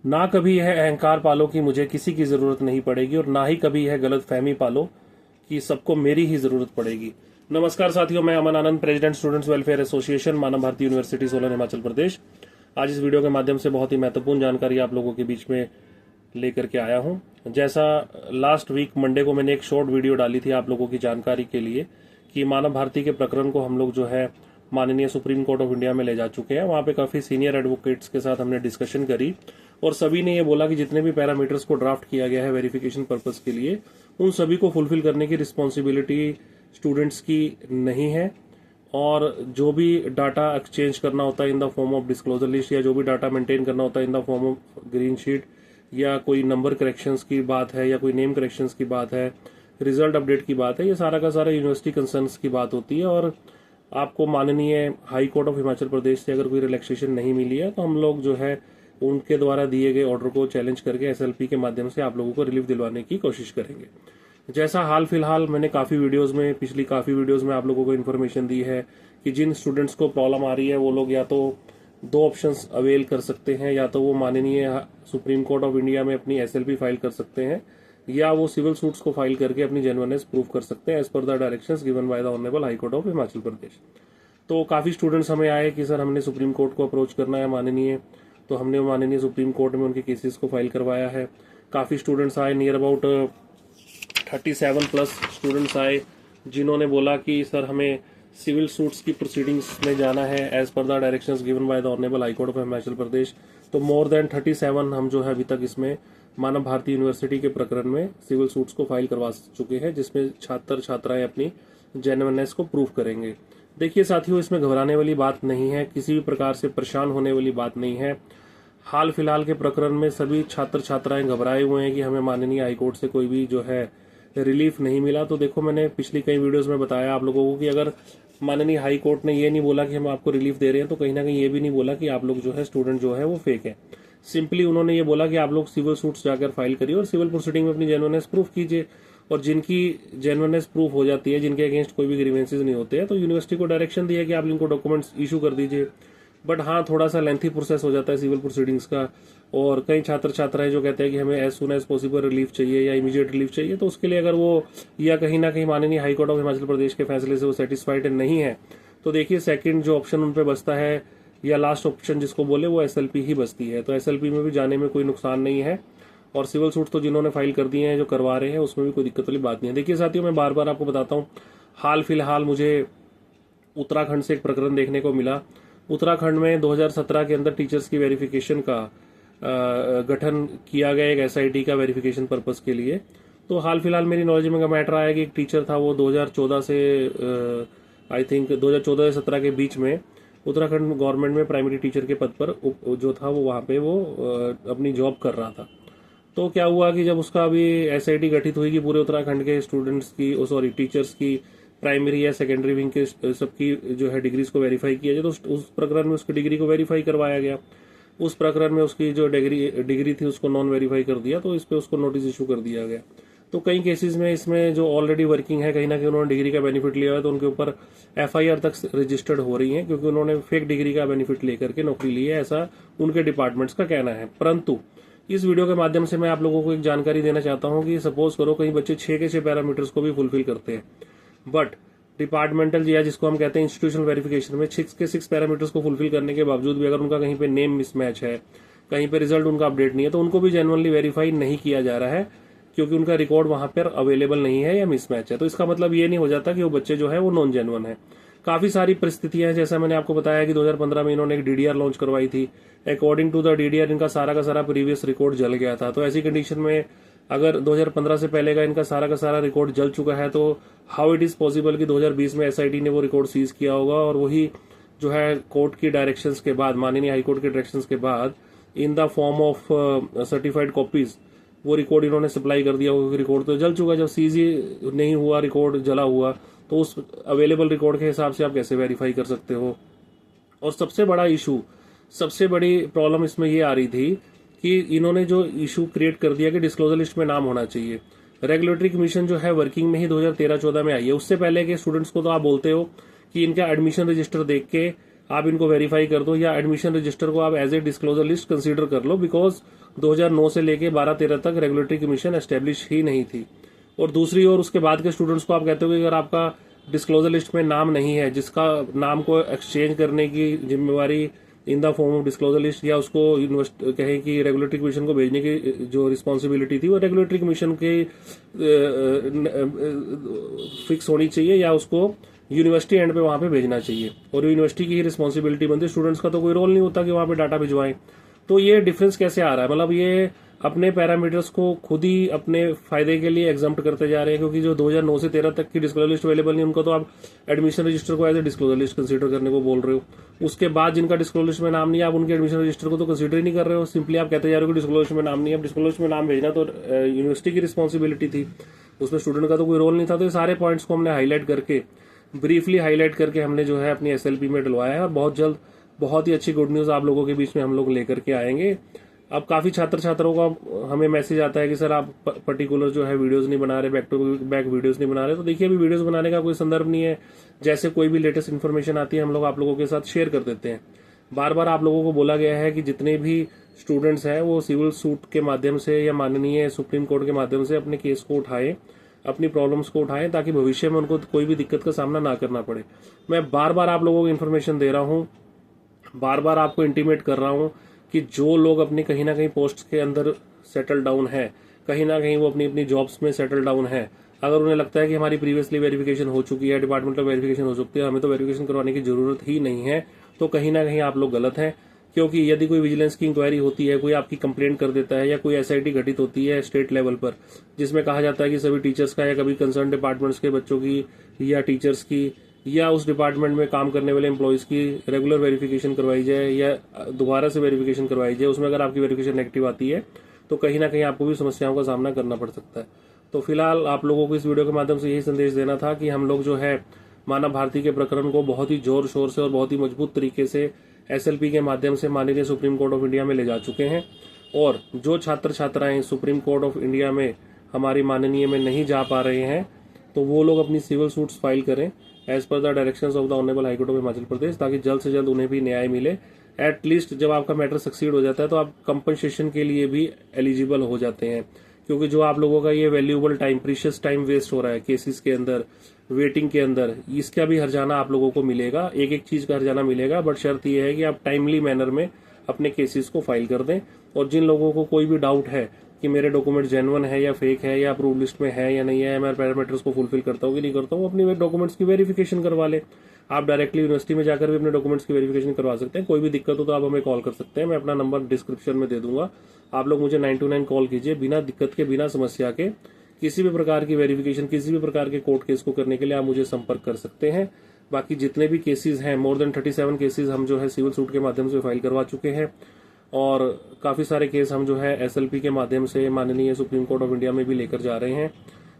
ना कभी यह अहंकार पालो कि मुझे किसी की जरूरत नहीं पड़ेगी, और ना ही कभी यह गलत फहमी पालो कि सबको मेरी ही जरूरत पड़ेगी। नमस्कार साथियों, मैं Aman Anand, president students welfare association, मानव भारती यूनिवर्सिटी सोलन, हिमाचल प्रदेश। आज इस वीडियो के माध्यम से बहुत ही महत्वपूर्ण जानकारी आप लोगों के बीच में लेकर के आया हूं। जैसा लास्ट वीक मंडे को मैंने एक शॉर्ट वीडियो डाली थी आप लोगों की जानकारी के लिए कि मानव भारती के प्रकरण को हम लोग जो है माननीय सुप्रीम कोर्ट ऑफ इंडिया में ले जा चुके हैं। वहां पे काफी सीनियर एडवोकेट्स के साथ हमने डिस्कशन करी और सभी ने ये बोला कि जितने भी पैरामीटर्स को ड्राफ्ट किया गया है वेरिफिकेशन पर्पस के लिए, उन सभी को फुलफिल करने की रिस्पॉन्सिबिलिटी स्टूडेंट्स की नहीं है। और जो भी डाटा एक्सचेंज करना होता है इन the form of disclosure list, या जो भी डाटा मेंटेन करना होता है इन the form of green sheet, या कोई नंबर करेक्शंस की बात है, या कोई नेम करेक्शंस की बात है, रिजल्ट अपडेट की बात है, ये सारा का सारा यूनिवर्सिटी कंसर्न्स की बात होती है। और आपको माननीय हाई कोर्ट ऑफ हिमाचल प्रदेश से अगर कोई रिलैक्सेशन नहीं मिली है तो हम लोग जो है उनके द्वारा दिए गए ऑर्डर को चैलेंज करके एसएलपी के माध्यम से आप लोगों को रिलीफ दिलवाने की कोशिश करेंगे। जैसा हाल फिलहाल मैंने पिछली काफी वीडियोज में आप लोगों को इन्फॉर्मेशन दी है कि जिन स्टूडेंट्स को प्रॉब्लम आ रही है वो लोग या तो दो ऑप्शंस अवेल कर सकते हैं, या तो वो माननीय सुप्रीम कोर्ट ऑफ इंडिया में अपनी एसएलपी फाइल कर सकते हैं, या वो सिविल सूट्स को फाइल करके अपनी जेन्युइननेस प्रूव कर सकते हैं as per the directions given by the honourable high court of Himachal Pradesh. तो काफी स्टूडेंट्स हमें आए कि सर हमने सुप्रीम कोर्ट को अप्रोच करना है माननीय, तो हमने माननीय सुप्रीम कोर्ट में उनके केसेस को फाइल करवाया है। काफी स्टूडेंट्स आए, नियर अबाउट 37 प्लस स्टूडेंट्स आए, जिन्होंने बोला कि सर हमें सिविल सूट्स की प्रोसीडिंग्स में जाना है as per the directions given by the honourable high court of Himachal Pradesh. तो मोर देन 37 हम जो है अभी तक इसमें मानव भारती यूनिवर्सिटी के प्रकरण में सिविल सूट्स को फाइल करवा चुके हैं, जिसमें छात्र छात्राएं अपनी जेन्युइननेस को प्रूव करेंगे। देखिए साथियों, इसमें घबराने वाली बात नहीं है, किसी भी प्रकार से परेशान होने वाली बात नहीं है। हाल फिलहाल के प्रकरण में सभी छात्र छात्राएं घबराए हुए हैं कि हमें माननीय हाईकोर्ट से कोई भी जो है रिलीफ नहीं मिला। तो देखो, मैंने पिछली कई वीडियोस में बताया आप लोगों को कि अगर माननीय हाई कोर्ट ने ये नहीं बोला कि हम आपको रिलीफ दे रहे हैं, तो कहीं ना कहीं ये भी नहीं बोला कि आप लोग जो है स्टूडेंट जो है वो फेक है। सिंपली उन्होंने ये बोला कि आप लोग सिविल सूट्स जाकर फाइल करिए और सिविल प्रोसीडिंग में अपनी जेन्युइननेस प्रूफ कीजिए। और जिनकी जेन्युइननेस प्रूफ हो जाती है, जिनके अगेंस्ट कोई भी ग्रीवेंसेज नहीं होते हैं, तो यूनिवर्सिटी को डायरेक्शन दिया कि आप इनको डॉक्यूमेंट्स इशू कर दीजिए। बट हाँ, थोड़ा सा लेंथी प्रोसेस हो जाता है सिविल प्रोसीडिंग्स का, और कई छात्र छात्राएं जो कहते हैं कि हमें as soon as possible relief चाहिए या इमीडिएट रिलीफ चाहिए, तो उसके लिए अगर वो या कहीं ना कहीं माननीय हाई कोर्ट ऑफ हिमाचल प्रदेश के फैसले से वो सेटिस्फाइड नहीं है, तो देखिए सेकंड जो ऑप्शन उन पे बचता है या लास्ट ऑप्शन जिसको बोले वो एसएलपी ही बचती है। तो एसएलपी में भी जाने में कोई नुकसान नहीं है, और सिविल सूट तो जिन्होंने फाइल कर दिए हैं, जो करवा रहे हैं, उसमें भी कोई दिक्कत वाली बात नहीं है। देखिए साथियों, मैं बार बार आपको बताता हूँ, हाल फिलहाल मुझे उत्तराखंड से एक प्रकरण देखने को मिला। उत्तराखंड में 2017 के अंदर टीचर्स की वेरिफिकेशन का गठन किया गया एक एसआईटी का वेरिफिकेशन पर्पस के लिए। तो हाल फिलहाल मेरी नॉलेज में का मैटर आया कि एक टीचर था, वो 2014 से आई थिंक 2014 से 17 के बीच में उत्तराखंड गवर्नमेंट में प्राइमरी टीचर के पद पर जो था वो वहाँ पे वो अपनी जॉब कर रहा था। तो क्या हुआ कि जब उसका अभी एसआईटी गठित हुई कि पूरे उत्तराखंड के स्टूडेंट्स की टीचर्स की प्राइमरी या सेकेंडरी विंग के सबकी जो है डिग्रीज को वेरीफाई किया जाए, तो उस प्रकरण में उसकी डिग्री को वेरीफाई करवाया गया। उस प्रकरण में उसकी जो डिग्री थी उसको नॉन वेरीफाई कर दिया, तो इस पे उसको नोटिस इशू कर दिया गया। तो कई केसेस में इसमें जो ऑलरेडी वर्किंग है, कहीं ना कहीं उन्होंने डिग्री का बेनिफिट लिया है, तो उनके ऊपर एफआईआर तक रजिस्टर्ड हो रही है, क्योंकि उन्होंने फेक डिग्री का बेनिफिट लेकर के नौकरी ली है, ऐसा उनके डिपार्टमेंट्स का कहना है। परंतु इस वीडियो के माध्यम से मैं आप लोगों को एक जानकारी देना चाहता हूं कि सपोज करो कहीं बच्चे 6 के 6 पैरामीटर्स को भी फुलफिल करते हैं, बट डिपार्टमेंटल या जिसको हम कहते हैं इंस्टीट्यूशनल वेरिफिकेशन में 6 के 6 पैरामीटर्स को फुलफिल करने के बावजूद भी अगर उनका कहीं पे नेम मिसमैच है, कहीं पे रिजल्ट उनका अपडेट नहीं है, तो उनको भी जेन्युइनली वेरीफाई नहीं किया जा रहा है, क्योंकि उनका रिकॉर्ड वहां पर अवेलेबल नहीं है या मिसमैच है। तो इसका मतलब ये नहीं हो जाता कि वो बच्चे जो है वो नॉन जेन्युइन है। काफी सारी परिस्थितियां हैं, जैसा मैंने आपको बताया कि 2015 में इन्होंने एक डीडीआर लॉन्च करवाई थी। अकॉर्डिंग टू द डीडीआर इनका सारा का सारा प्रीवियस रिकॉर्ड जल गया था। तो ऐसी कंडीशन में अगर 2015 से पहले का इनका सारा रिकॉर्ड जल चुका है, तो हाउ इट इज पॉसिबल कि 2020 में एसआईटी ने वो रिकॉर्ड सीज किया होगा, और वही जो है कोर्ट की डायरेक्शंस के बाद, माननीय हाईकोर्ट के डायरेक्शंस के बाद, इन the form of certified copies वो रिकॉर्ड इन्होंने सप्लाई कर दिया होगा। रिकॉर्ड तो जल चुका, जब सीज ही नहीं हुआ, रिकॉर्ड जला हुआ, तो उस अवेलेबल रिकॉर्ड के हिसाब से आप कैसे वेरीफाई कर सकते हो। और सबसे बड़ी प्रॉब्लम इसमें ये आ रही थी कि इन्होंने जो इशू क्रिएट कर दिया कि डिस्क्लोजर लिस्ट में नाम होना चाहिए। रेगुलेटरी कमीशन जो है वर्किंग में ही 2013-14 में आई है। उससे पहले के स्टूडेंट्स को तो आप बोलते हो कि इनका एडमिशन रजिस्टर देख के आप इनको वेरीफाई कर दो, या एडमिशन रजिस्टर को आप as a disclosure list consider कर लो, बिकॉज 2009 से लेके 12-13 तक रेगुलेटरी कमीशन एस्टेब्लिश ही नहीं थी। और दूसरी ओर उसके बाद के स्टूडेंट्स को आप कहते हो कि अगर आपका डिस्क्लोजर लिस्ट में नाम नहीं है, जिसका नाम को एक्सचेंज करने की जिम्मेवारी इन the form of disclosure list, या उसको कहें कि रेगुलेटरी कमीशन को भेजने की जो रिस्पॉन्सिबिलिटी थी वो रेगुलेटरी कमीशन के फिक्स होनी चाहिए, या उसको यूनिवर्सिटी एंड पे वहां पे भेजना चाहिए, और यूनिवर्सिटी की ही रिस्पॉन्सिबिलिटी बनती है। स्टूडेंट्स का तो कोई रोल नहीं होता कि वहां पे डाटा भिजवाएं। तो ये डिफरेंस कैसे आ रहा है, मतलब ये अपने पैरामीटर्स को खुद ही अपने फायदे के लिए एग्जाम्प्ट करते जा रहे हैं, क्योंकि जो 2009 से 13 तक की डिस्क्लोजर लिस्ट अवेलेबल नहीं, उनको तो आप एडमिशन रजिस्टर को as a disclosure list consider करने को बोल रहे हो। उसके बाद जिनका डिस्क्लोजर लिस्ट में नाम नहीं है, आप उनके एडमिशन रजिस्टर को तो कंसीडर ही नहीं कर रहे हो, सिंपली आप कहते जा रहे हो कि डिस्क्लोजर लिस्ट में नाम नहीं है। डिस्क्लोजर लिस्ट में नाम भेजना तो यूनिवर्सिटी की रिस्पॉन्सिबिलिटी थी, उसमें स्टूडेंट का तो कोई रोल नहीं था। तो ये सारे पॉइंट्स को हमने हाईलाइट करके, ब्रीफली हाईलाइट करके हमने जो है अपनी एसएलपी में डलवाया है, और बहुत जल्द बहुत ही अच्छी गुड न्यूज आप लोगों के बीच में हम लोग लेकर के आएंगे। अब काफी छात्रों का हमें मैसेज आता है कि सर आप पर्टिकुलर जो है वीडियोस नहीं बना रहे, बैक टू बैक वीडियोस नहीं बना रहे। तो देखिए, अभी वीडियोस बनाने का कोई संदर्भ नहीं है, जैसे कोई भी लेटेस्ट इन्फॉर्मेशन आती है हम लोग आप लोगों के साथ शेयर कर देते हैं। बार बार आप लोगों को बोला गया है कि जितने भी स्टूडेंट्स हैं वो सिविल सूट के माध्यम से या माननीय सुप्रीम कोर्ट के माध्यम से अपने केस को उठाएं, अपनी प्रॉब्लम्स को उठाएं, ताकि भविष्य में उनको कोई भी दिक्कत का सामना ना करना पड़े। मैं बार बार आप लोगों को इन्फॉर्मेशन दे रहा हूँ, बार बार आपको इंटीमेट कर रहा हूँ कि जो लोग अपनी कहीं ना कहीं पोस्ट के अंदर सेटल डाउन है, कहीं ना कहीं वो अपनी अपनी जॉब्स में सेटल डाउन है, अगर उन्हें लगता है कि हमारी प्रीवियसली वेरिफिकेशन हो चुकी है, डिपार्टमेंटल वेरिफिकेशन हो चुकी है, हमें तो वेरिफिकेशन करवाने की जरूरत ही नहीं है, तो कहीं ना कहीं आप लोग गलत हैं। क्योंकि यदि कोई विजिलेंस की इंक्वायरी होती है, कोई आपकी कंप्लेंट कर देता है, या कोई एसआईटी घटित होती है स्टेट लेवल पर, जिसमें कहा जाता है कि सभी टीचर्स का या कभी कंसर्न डिपार्टमेंट्स के बच्चों की या टीचर्स की या उस डिपार्टमेंट में काम करने वाले एम्प्लॉयज की रेगुलर वेरिफिकेशन करवाई जाए या दोबारा से वेरिफिकेशन करवाई जाए, उसमें अगर आपकी वेरिफिकेशन नेगेटिव आती है तो कहीं ना कहीं आपको भी समस्याओं का सामना करना पड़ सकता है। तो फिलहाल आप लोगों को इस वीडियो के माध्यम से यही संदेश देना था कि हम लोग जो है मानव भारती के प्रकरण को बहुत ही जोर शोर से और बहुत ही मजबूत तरीके से एसएलपी के माध्यम से माननीय सुप्रीम कोर्ट ऑफ इंडिया में ले जा चुके हैं। और जो छात्र छात्राएं सुप्रीम कोर्ट ऑफ इंडिया में हमारी माननीय में नहीं जा पा रहे हैं, तो वो लोग अपनी सिविल सूट्स फाइल करें as per the directions of the honourable high court of Himachal Pradesh, ताकि जल्द से जल्द उन्हें भी न्याय मिले। एटलीस्ट जब आपका मैटर सक्सीड हो जाता है तो आप कंपनसेशन के लिए भी एलिजिबल हो जाते हैं, क्योंकि जो आप लोगों का ये valuable time, precious time waste हो रहा है केसेस के अंदर, वेटिंग के अंदर, इसका भी हर्जाना आप लोगों को मिलेगा, एक एक चीज का हर्जाना मिलेगा। बट शर्त यह है कि आप टाइमली मैनर में अपने केसेस को फाइल कर दें। और जिन लोगों को कोई भी डाउट है कि मेरे डॉक्यूमेंट जेन्युइन है या फेक है, या अप्रूव लिस्ट में है या नहीं है, मैं पैरामीटर्स को फुलफिल करता हूँ कि नहीं करता हूँ, अपनी डॉक्यूमेंट्स की वेरिफिकेशन करवा ले। आप डायरेक्टली यूनिवर्सिटी में जाकर भी अपने डॉक्यूमेंट्स की वेरिफिकेशन करवा सकते हैं। कोई भी दिक्कत हो तो आप हमें कॉल कर सकते हैं, मैं अपना नंबर डिस्क्रिप्शन में दे दूंगा। आप लोग मुझे 929 कॉल कीजिए, बिना दिक्कत के, बिना समस्या के, किसी भी प्रकार की वेरिफिकेशन, किसी भी प्रकार के कोर्ट केस को करने के लिए आप मुझे संपर्क कर सकते हैं। बाकी जितने भी केसेस हैं, मोर देन 37 केसेस हम जो है सिविल सूट के माध्यम से फाइल करवा चुके हैं, और काफी सारे केस हम जो है एसएलपी के माध्यम से माननीय सुप्रीम कोर्ट ऑफ इंडिया में भी लेकर जा रहे हैं,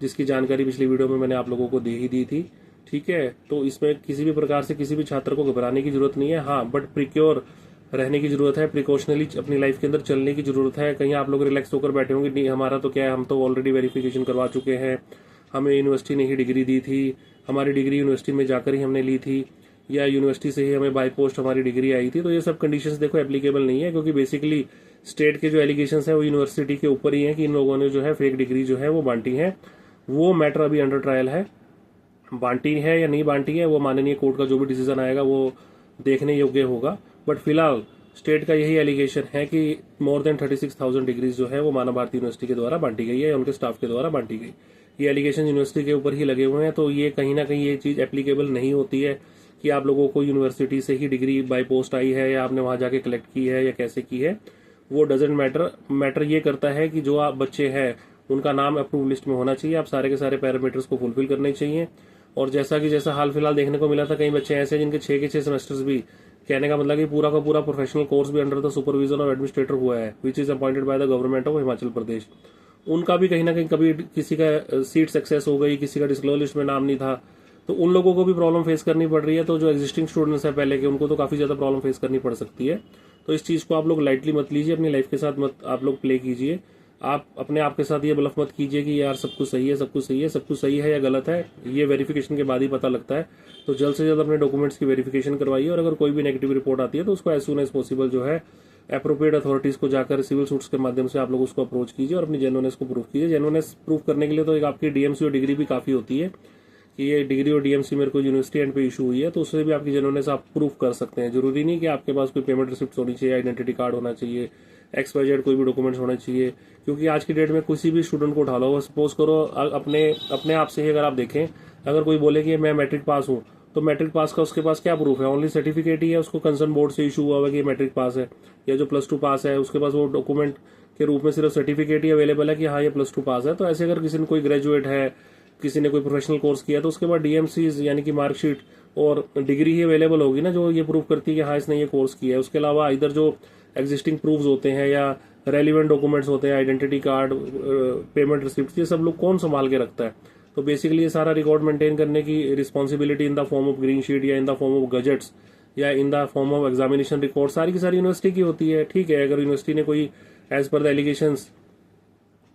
जिसकी जानकारी पिछली वीडियो में मैंने आप लोगों को दे ही दी थी। ठीक है, तो इसमें किसी भी प्रकार से किसी भी छात्र को घबराने की जरूरत नहीं है। हाँ, बट प्रिक्योर रहने की जरूरत है, प्रिकॉशनली अपनी लाइफ के अंदर चलने की जरूरत है। कहीं आप लोग रिलैक्स होकर बैठे होंगे, नहीं हमारा तो क्या है, हम तो ऑलरेडी वेरिफिकेशन करवा चुके हैं, हमें यूनिवर्सिटी ने ही डिग्री दी थी, हमारी डिग्री यूनिवर्सिटी में जाकर ही हमने ली थी, या यूनिवर्सिटी से ही हमें बाय पोस्ट हमारी डिग्री आई थी। तो ये सब कंडीशंस देखो एप्लीकेबल नहीं है, क्योंकि बेसिकली स्टेट के जो एलिगेशंस है वो यूनिवर्सिटी के ऊपर ही है कि इन लोगों ने जो है फेक डिग्री जो है वो बांटी है। वो मैटर अभी अंडर ट्रायल है, बांटी है या नहीं बांटी है वो माननीय कोर्ट का जो भी डिसीजन आएगा वो देखने योग्य होगा। बट फिलहाल स्टेट का यही एलिगेशन है कि मोर देन 36,000 डिग्रीज जो है वो मानव भारती यूनिवर्सिटी के द्वारा बांटी गई है, उनके स्टाफ के द्वारा बांटी गई। ये एलिगेशन यूनिवर्सिटी के ऊपर ही लगे हुए हैं, तो ये कहीं ना कहीं ये चीज एप्लीकेबल नहीं होती है कि आप लोगों को यूनिवर्सिटी से ही डिग्री बाय पोस्ट आई है या आपने वहां जाके कलेक्ट की है या कैसे की है, वो डजेंट मैटर ये करता है कि जो आप बच्चे हैं उनका नाम अप्रूव लिस्ट में होना चाहिए, आप सारे के सारे पैरामीटर्स को फुलफिल करने चाहिए। और जैसा हाल फिलहाल देखने को मिला था, कई बच्चे ऐसे जिनके 6 के 6 सेमेस्टर्स भी, कहने का मतलब कि पूरा का पूरा प्रोफेशनल कोर्स भी under the supervision of administrator हुआ है, which is appointed by the government of Himachal Pradesh. उनका भी कहीं ना कहीं कभी किसी का सीट सक्सेस हो गई, किसी का डिस्क्लोजर लिस्ट में नाम नहीं था, तो उन लोगों को भी प्रॉब्लम फेस करनी पड़ रही है। तो जो एग्जिस्टिंग स्टूडेंट्स है पहले के, उनको तो काफी ज्यादा प्रॉब्लम फेस करनी पड़ सकती है। तो इस चीज को आप लोग लाइटली मत लीजिए, अपनी लाइफ के साथ मत आप लोग प्ले कीजिए। आप अपने आप के साथ ये ब्लफ मत कीजिए कि यार सब कुछ सही है, सब कुछ सही है। सब कुछ सही है या गलत है ये वेरिफिकेशन के बाद ही पता लगता है। तो जल्द से जल्द अपने डॉक्यूमेंट्स की वेरिफिकेशन करवाइए, और अगर कोई भी नेगेटिव रिपोर्ट आती है तो उसको एज सुन एज पॉसिबल जो है अप्रोप्रिएट अथॉरिटीज को जाकर सिविल सूट्स के माध्यम से आप लोग उसको अप्रोच कीजिए और अपनी जेन्युइननेस को प्रूव कीजिए। जेन्युइननेस प्रूव करने के लिए तो एक आपकी डीएमसी और डिग्री भी काफी होती है कि ये डिग्री और डीएमसी मेरे को यूनिवर्सिटी एंड पे इशू हुई है, तो उससे भी आपकी जेन्युइननेस आप प्रूफ कर सकते हैं। जरूरी नहीं कि आपके पास कोई पेमेंट रिसिप्ट होनी चाहिए, आइडेंटिटी कार्ड होना चाहिए, XYZ कोई भी डॉक्यूमेंट्स होने चाहिए। क्योंकि आज की डेट में किसी भी स्टूडेंट को उठा लो, सपोज करो अपने आप से ही अगर आप देखें, अगर कोई बोले कि मैं मैट्रिक पास हूँ, तो मैट्रिक पास का उसके पास क्या प्रूफ है? ओनली सर्टिफिकेट ही है, उसको कंसर्न बोर्ड से इशू हुआ हुआ कि ये मैट्रिक पास है, या जो +2 पास है उसके पास वो डॉक्यूमेंट के रूप में सिर्फ सर्टिफिकेट ही अवेलेबल है कि हाँ ये +2 पास है। तो ऐसे अगर किसी ने कोई ग्रेजुएट है, किसी ने कोई प्रोफेशनल कोर्स किया, तो उसके बाद डीएमसीज यानी कि मार्कशीट और डिग्री ही अवेलेबल होगी ना, जो ये प्रूव करती है कि हाँ इसने ये कोर्स किया है। उसके अलावा इधर जो एग्जिस्टिंग प्रूफ्स होते हैं या रेलिवेंट डॉक्यूमेंट्स होते हैं, आइडेंटिटी कार्ड, पेमेंट रिसिप्ट, ये सब लोग कौन संभाल के रखता है? तो बेसिकली ये सारा रिकॉर्ड मेंटेन करने की responsibility in the form of green sheet या in the form of gadgets या in the form of examination record सारी की सारी यूनिवर्सिटी की होती है। ठीक है, अगर यूनिवर्सिटी ने कोई as per the allegations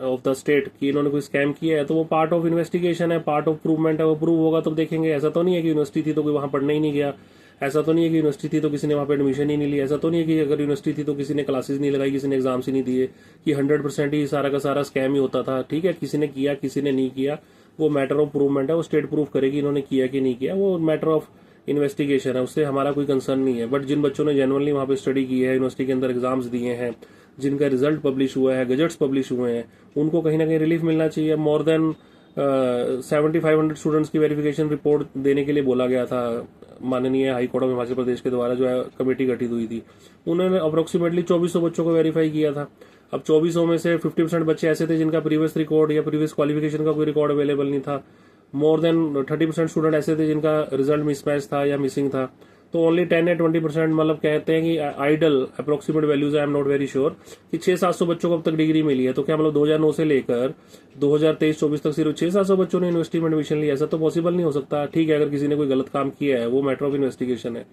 of the state कि इन्होंने कोई स्कैम किया है, तो वो पार्ट ऑफ इन्वेस्टिगेशन है, पार्ट ऑफ प्रूवमेंट है, वो प्रूव होगा तब देखेंगे। ऐसा तो नहीं है कि यूनिवर्सिटी थी तो कोई वहां पढ़ने ही नहीं गया, ऐसा तो नहीं है कि यूनिवर्सिटी थी तो किसी ने वहां पे एडमिशन ही नहीं लिया, ऐसा तो नहीं है कि अगर यूनिवर्सिटी थी तो किसी ने क्लासेस नहीं लगाई, किसी ने एग्जाम्स ही नहीं दिए, कि 100% ही सारा का सारा स्कैम ही होता था। ठीक है, किसी ने किया किसी ने नहीं किया, वो मैटर ऑफ प्रूवमेंट है, वो स्टेट प्रूव करेगी इन्होंने किया कि नहीं किया, वो मैटर ऑफ इन्वेस्टिगेशन है, उससे हमारा कोई कंसर्न नहीं है। बट जिन बच्चों ने जेन्युइनली वहां पे स्टडी की है, यूनिवर्सिटी के अंदर एग्जाम्स दिए हैं, जिनका रिजल्ट पब्लिश हुआ है, गजेट्स पब्लिश हुए हैं, उनको कहीं ना कहीं रिलीफ मिलना चाहिए। मोर देन 7500 स्टूडेंट्स की वेरिफिकेशन रिपोर्ट देने के लिए बोला गया था माननीय हाई कोर्ट ऑफ हिमाचल प्रदेश के द्वारा, जो है कमेटी गठित हुई थी। उन्होंने अप्रोक्सीमेटली 2400 बच्चों को वेरीफाई किया था। अब 2400 में से 50% बच्चे ऐसे थे जिनका प्रीवियस रिकॉर्ड या प्रीवियस क्वालिफिकेशन का कोई रिकॉर्ड अवेलेबल नहीं था। मोर देन 30% स्टूडेंट ऐसे थे जिनका रिजल्ट मिसमैच था या मिसिंग था। तो ओनली 10 या 20% मतलब कहते हैं कि ideal approximate values, I am not very sure, कि 600-700 बच्चों को अब तक डिग्री मिली है। तो क्या मतलब 2009 से लेकर 2023-24 तक सिर्फ 600-700 बच्चों ने यूनिवर्सिटी में एडमिशन लिया? ऐसा तो पॉसिबल नहीं हो सकता। ठीक है, अगर किसी ने कोई गलत काम किया है वो मैटर ऑफ इन्वेस्टिगेशन है,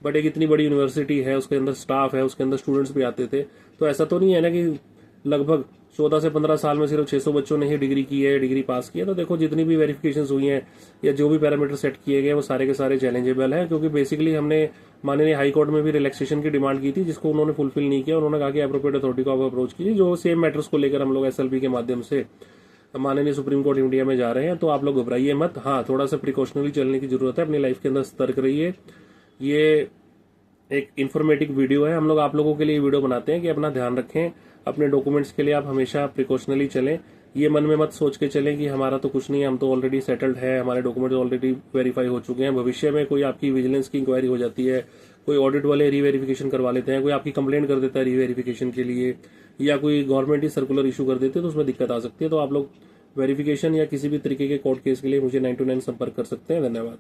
बट एक इतनी बड़ी यूनिवर्सिटी है, उसके अंदर स्टाफ है, उसके अंदर स्टूडेंट्स भी आते थे, तो ऐसा तो नहीं है ना कि लगभग 14 से 15 साल में सिर्फ 600 बच्चों ने ही डिग्री की है, डिग्री पास की है। तो देखो जितनी भी वेरिफिकेशंस हुई हैं या जो भी पैरामीटर सेट किए गए वो सारे के सारे चैलेंजेबल हैं, क्योंकि बेसिकली हमने माननीय हाई कोर्ट में भी रिलैक्सेशन की डिमांड की थी, जिसको उन्होंने फुलफिल नहीं किया। उन्होंने कहा कि एप्रोप्रिएट अथॉरिटी को आप अप्रोच कीजिए। जो सेम मैटर्स को लेकर हम लोग SLP के माध्यम से माननीय सुप्रीम कोर्ट इंडिया में जा रहे हैं, तो आप लोग घबराइए मत। हाँ, थोड़ा सा प्रिकॉशनरी चलने की जरूरत है, अपनी लाइफ के अंदर सतर्क रहिए। ये एक इन्फॉर्मेटिव वीडियो है, हम लोग आप लोगों के लिए वीडियो बनाते हैं कि अपना ध्यान रखें, अपने डॉक्यूमेंट्स के लिए आप हमेशा प्रिकॉशनली चलें। ये मन में मत सोच के चलें कि हमारा तो कुछ नहीं है, हम तो ऑलरेडी सेटल्ड है, हमारे डॉक्यूमेंट्स ऑलरेडी वेरीफाई हो चुके हैं। भविष्य में कोई आपकी विजिलेंस की इंक्वायरी हो जाती है, कोई ऑडिट वाले रीवेरिफिकेशन करवा लेते हैं, कोई आपकी कंप्लेंट कर देता है रीवेरिफिकेशन के लिए, या कोई गवर्नमेंट ही सर्कुलर इशू कर देते हैं, तो उसमें दिक्कत आ सकती है। तो आप लोग वेरिफिकेशन या किसी भी तरीके के कोर्ट केस के लिए मुझे 929 संपर्क कर सकते हैं। धन्यवाद।